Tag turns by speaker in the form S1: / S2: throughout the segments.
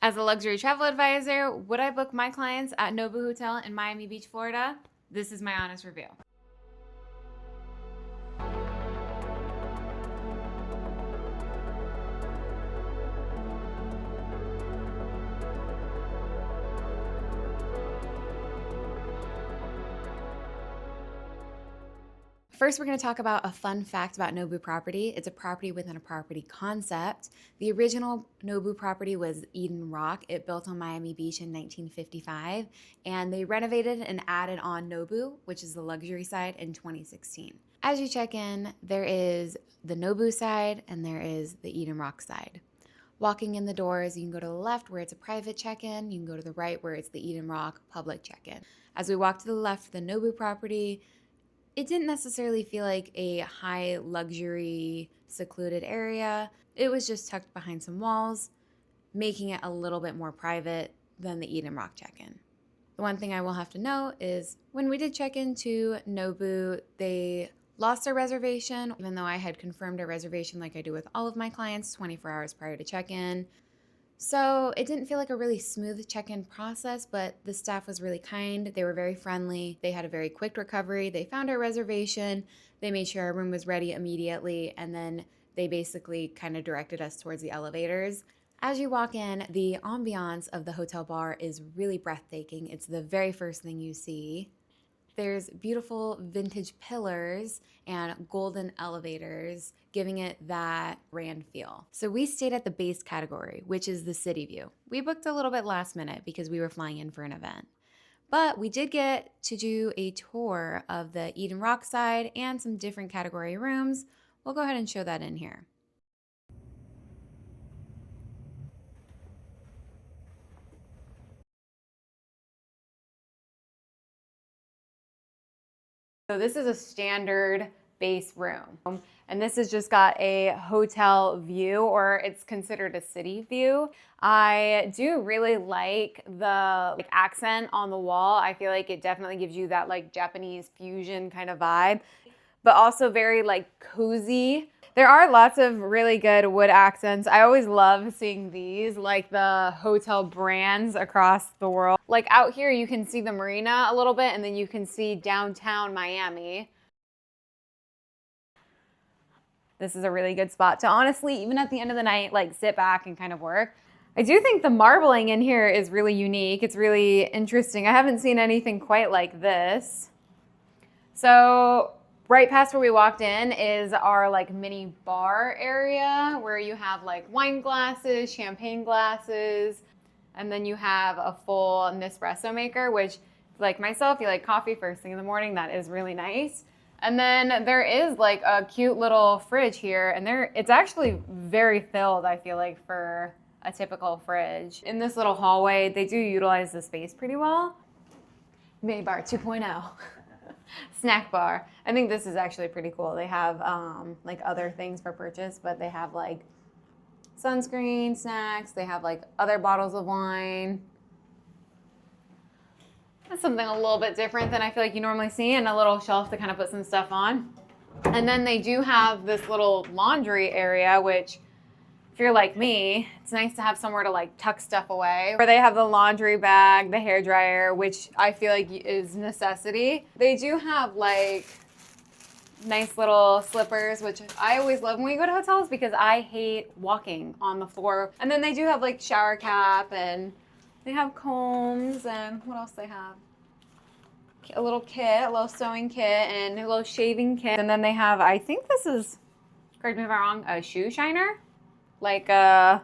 S1: As a luxury travel advisor, would I book my clients at Nobu Hotel in Miami Beach, Florida? This is my honest review. First, we're going to talk about a fun fact about Nobu property. It's a property within a property concept. The original Nobu property was Eden Rock. It built on Miami Beach in 1955, and they renovated and added on Nobu, which is the luxury side, in 2016. As you check in, there is the Nobu side and there is the Eden Rock side. Walking in the doors, you can go to the left where it's a private check-in. You can go to the right where it's the Eden Rock public check-in. As we walk to the left of the Nobu property, it didn't necessarily feel like a high luxury secluded area. It was just tucked behind some walls, making it a little bit more private than the Eden Rock check-in. The one thing I will have to note is when we did check into Nobu, they lost their reservation, even though I had confirmed a reservation like I do with all of my clients 24 hours prior to check-in. So it didn't feel like a really smooth check-in process, but the staff was really kind. They were very friendly. They had a very quick recovery. They found our reservation. They made sure our room was ready immediately, and then they basically kind of directed us towards the elevators. As you walk in, the ambiance of the hotel bar is really breathtaking. It's the very first thing you see. There's beautiful vintage pillars and golden elevators, giving it that grand feel. So we stayed at the base category, which is the city view. We booked a little bit last minute because we were flying in for an event. But we did get to do a tour of the Eden Rock side and some different category rooms. We'll go ahead and show that in here. So this is a standard base room. And this has just got a hotel view, or it's considered a city view. I do really like the accent on the wall. I feel like it definitely gives you that Japanese fusion kind of vibe, but also very cozy. There are lots of really good wood accents. I always love seeing these, the hotel brands across the world. Out here, you can see the marina a little bit, and then you can see downtown Miami. This is a really good spot to honestly, even at the end of the night, sit back and kind of work. I do think the marbling in here is really unique. It's really interesting. I haven't seen anything quite like this. So right past where we walked in is our mini bar area where you have wine glasses, champagne glasses, and then you have a full Nespresso maker, which like myself, you like coffee first thing in the morning. That is really nice. And then there is a cute little fridge here, and it's actually very filled, I feel like, for a typical fridge. In this little hallway, they do utilize the space pretty well. Mini bar 2.0. Snack bar. I think this is actually pretty cool. They have other things for purchase, but they have sunscreen, snacks. They have other bottles of wine. That's something a little bit different than I feel like you normally see, and a little shelf to kind of put some stuff on. And then they do have this little laundry area, which if you're like me, it's nice to have somewhere to tuck stuff away. Where they have the laundry bag, the hair dryer, which I feel like is necessity. They do have nice little slippers, which I always love when we go to hotels because I hate walking on the floor. And then they do have shower cap, and they have combs, and what else they have? A little kit, a little sewing kit, and a little shaving kit. And then they have, I think this is, correct me if I'm wrong, a shoe shiner, a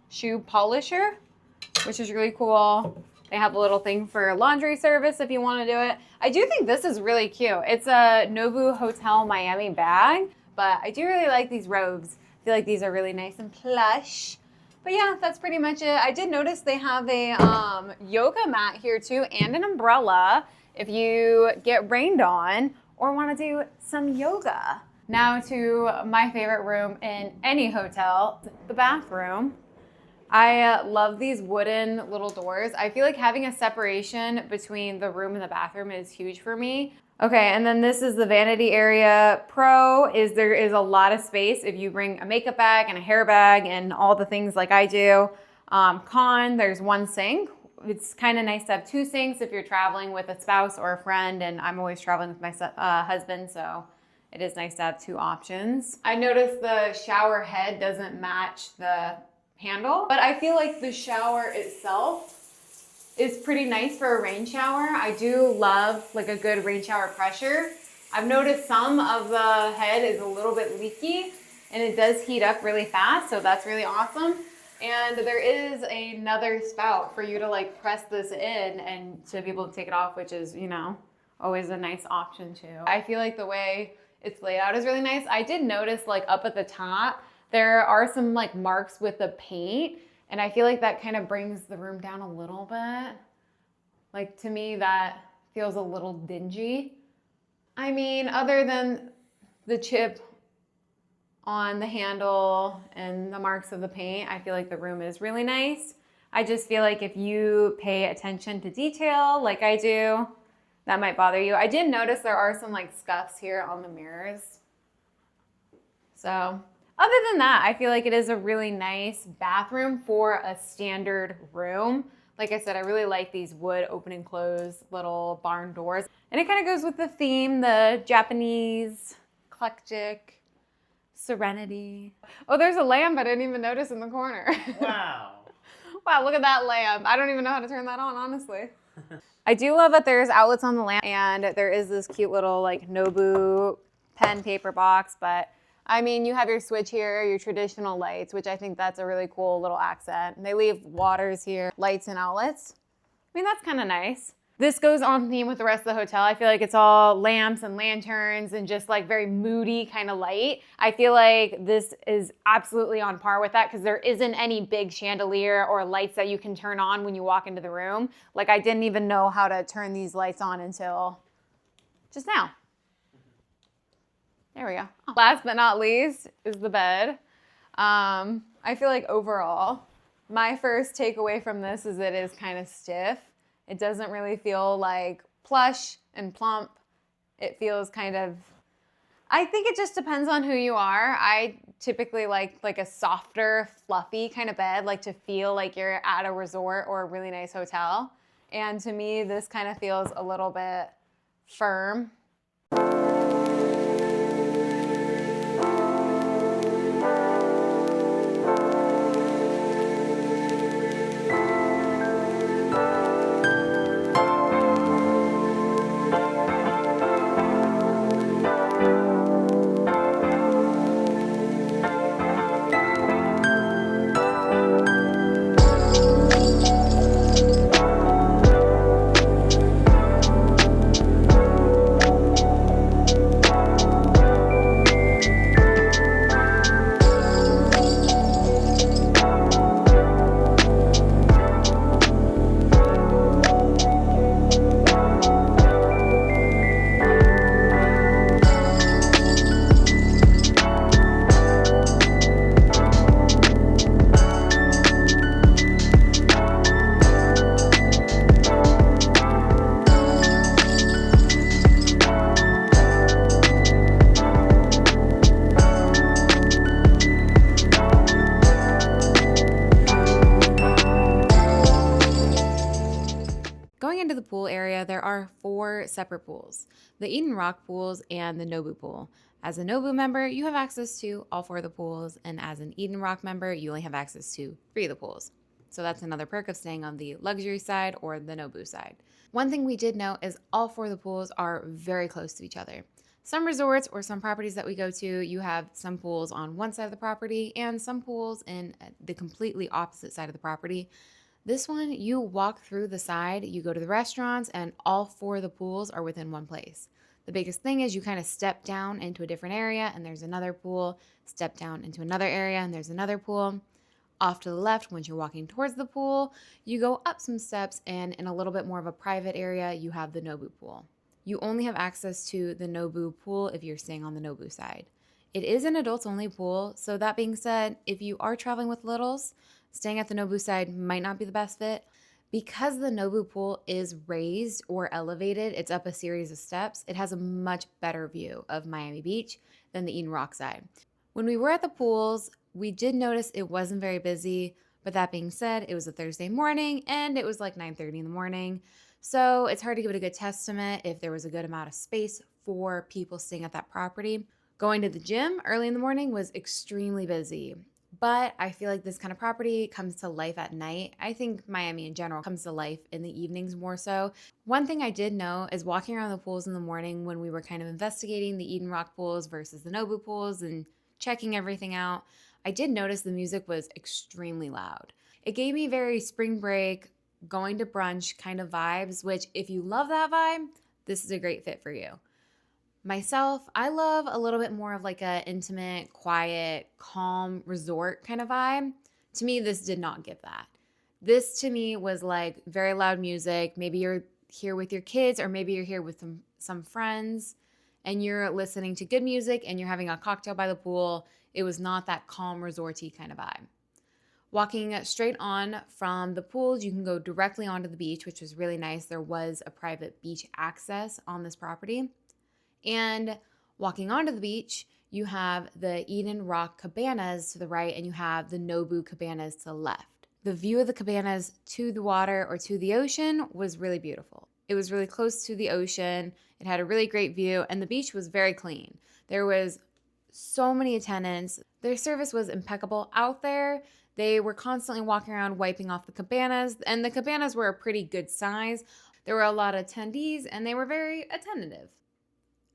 S1: shoe polisher, which is really cool. They have a little thing for laundry service if you want to do it. I do think this is really cute. It's a Nobu Hotel Miami bag, but I do really like these robes. I feel like these are really nice and plush. But yeah, that's pretty much it. I did notice they have a yoga mat here too, and an umbrella if you get rained on or want to do some yoga. Now to my favorite room in any hotel, the bathroom. I love these wooden little doors. I feel like having a separation between the room and the bathroom is huge for me. Okay, and then this is the vanity area. Pro is there is a lot of space if you bring a makeup bag and a hair bag and all the things like I do.
S2: Con, there's one sink. It's kind of nice to have two sinks if you're traveling with a spouse or a friend, and I'm always traveling with my husband, so it is nice to have two options. I noticed the shower head doesn't match the handle, but I feel like the shower itself is pretty nice for a rain shower. I do love like a good rain shower pressure. I've noticed some of the head is a little bit leaky and it does heat up really fast, so that's really awesome. And there is another spout for you to like press this in and to be able to take it off, which is, you know, always a nice option too. I feel like the way it's laid out is really nice. I did notice like up at the top, there are some like marks with the paint, and I feel like that kind of brings the room down a little bit. Like to me, that feels a little dingy. I mean, other than the chip on the handle and the marks of the paint, I feel like the room is really nice. I just feel like if you pay attention to detail like I do, that might bother you. I did notice there are some like scuffs here on the mirrors. So other than that, I feel like it is a really nice bathroom for a standard room. Like I said, I really like these wood open and close little barn doors. And it kind of goes with the theme, the Japanese, eclectic, serenity. Oh, there's a lamp I didn't even notice in the corner.
S3: Wow.
S2: Wow, look at that lamp. I don't even know how to turn that on, honestly. I do love that there's outlets on the lamp, and there is this cute little like Nobu pen paper box, but I mean, you have your switch here, your traditional lights, which I think that's a really cool little accent. And they leave waters here, lights and outlets. I mean, that's kind of nice. This goes on theme with the rest of the hotel. I feel like it's all lamps and lanterns and just like very moody kind of light. I feel like this is absolutely on par with that because there isn't any big chandelier or lights that you can turn on when you walk into the room. Like I didn't even know how to turn these lights on until just now. There we go. Last but not least is the bed. I feel like overall, my first takeaway from this is it is kind of stiff. It doesn't really feel like plush and plump. It feels kind of, I think it just depends on who you are. I typically like a softer, fluffy kind of bed, like to feel like you're at a resort or a really nice hotel. And to me, this kind of feels a little bit firm.
S1: Going into the pool area, there are 4 separate pools: the Eden Rock pools and the Nobu pool. As a Nobu member, you have access to all 4 of the pools, and as an Eden Rock member, you only have access to 3 of the pools. So that's another perk of staying on the luxury side or the Nobu side. One thing we did note is all 4 of the pools are very close to each other. Some resorts or some properties that we go to, you have some pools on one side of the property and some pools in the completely opposite side of the property. This one, you walk through the side, you go to the restaurants, and all 4 of the pools are within one place. The biggest thing is you kind of step down into a different area and there's another pool, step down into another area and there's another pool. Off to the left, once you're walking towards the pool, you go up some steps, and in a little bit more of a private area, you have the Nobu pool. You only have access to the Nobu pool if you're staying on the Nobu side. It is an adults-only pool, so that being said, if you are traveling with littles, staying at the Nobu side might not be the best fit. Because the Nobu pool is raised or elevated, it's up a series of steps, it has a much better view of Miami Beach than the Eden Rock side. When we were at the pools, we did notice it wasn't very busy, But that being said, it was a Thursday morning and it was like 9:30 in the morning. So it's hard to give it a good testament if there was a good amount of space for people staying at that property. Going to the gym early in the morning was extremely busy. But I feel like this kind of property comes to life at night. I think Miami in general comes to life in the evenings more so. One thing I did know is walking around the pools in the morning when we were kind of investigating the Eden Rock pools versus the Nobu pools and checking everything out, I did notice the music was extremely loud. It gave me very spring break, going to brunch kind of vibes, which if you love that vibe, this is a great fit for you. Myself, I love a little bit more of like a intimate, quiet, calm resort kind of vibe. To me, this did not give that. This to me was like very loud music. Maybe you're here with your kids, or maybe you're here with some friends and you're listening to good music and you're having a cocktail by the pool. It was not that calm, resorty kind of vibe. Walking straight on from the pools, you can go directly onto the beach, which was really nice. There was a private beach access on this property. And walking onto the beach, you have the Eden Rock cabanas to the right, and you have the Nobu cabanas to the left. The view of the cabanas to the water or to the ocean was really beautiful. It was really close to the ocean. It had a really great view, and the beach was very clean. There was so many attendants. Their service was impeccable out there. They were constantly walking around wiping off the cabanas, and the cabanas were a pretty good size. There were a lot of attendees, and they were very attentive.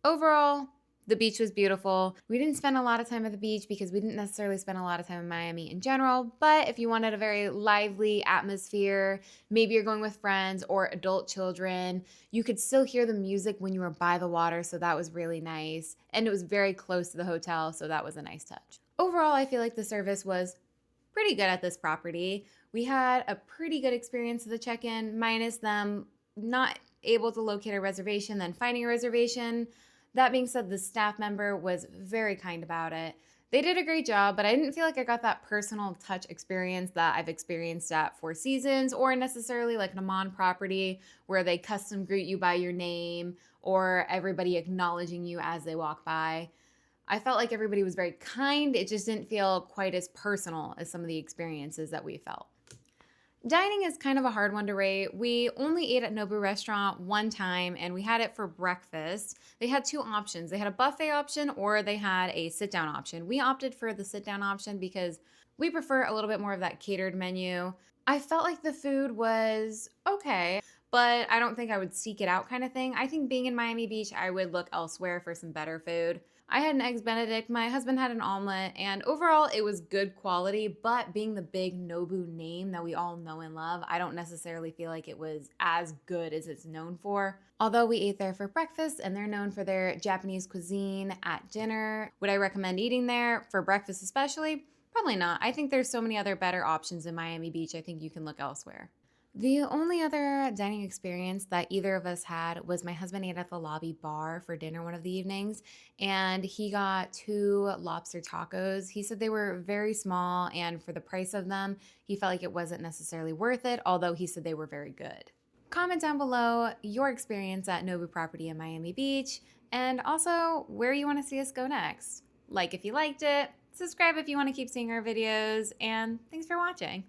S1: Overall, the beach was beautiful. We didn't spend a lot of time at the beach because we didn't necessarily spend a lot of time in Miami in general, but if you wanted a very lively atmosphere, maybe you're going with friends or adult children, you could still hear the music when you were by the water, so that was really nice. And it was very close to the hotel, so that was a nice touch. Overall, I feel like the service was pretty good at this property. We had a pretty good experience at the check-in, minus them not able to locate a reservation, then finding a reservation. That being said, the staff member was very kind about it. They did a great job, but I didn't feel like I got that personal touch experience that I've experienced at Four Seasons, or necessarily like an Amman property where they custom greet you by your name or everybody acknowledging you as they walk by. I felt like everybody was very kind. It just didn't feel quite as personal as some of the experiences that we felt. Dining is kind of a hard one to rate. We only ate at Nobu restaurant one time and we had it for breakfast. They had two options. They had a buffet option or they had a sit-down option. We opted for the sit-down option because we prefer a little bit more of that catered menu. I felt like the food was okay, but I don't think I would seek it out kind of thing. I think being in Miami Beach, I would look elsewhere for some better food. I had an eggs Benedict, my husband had an omelet, and overall it was good quality, but being the big Nobu name that we all know and love, I don't necessarily feel like it was as good as it's known for. Although we ate there for breakfast and they're known for their Japanese cuisine at dinner, would I recommend eating there for breakfast especially? Probably not. I think there's so many other better options in Miami Beach. I think you can look elsewhere. The only other dining experience that either of us had was my husband ate at the lobby bar for dinner one of the evenings, and he got two lobster tacos. He said they were very small, and for the price of them, he felt like it wasn't necessarily worth it, although he said they were very good. Comment down below your experience at Nobu property in Miami Beach, and also where you want to see us go next. Like if you liked it, subscribe if you want to keep seeing our videos, and thanks for watching.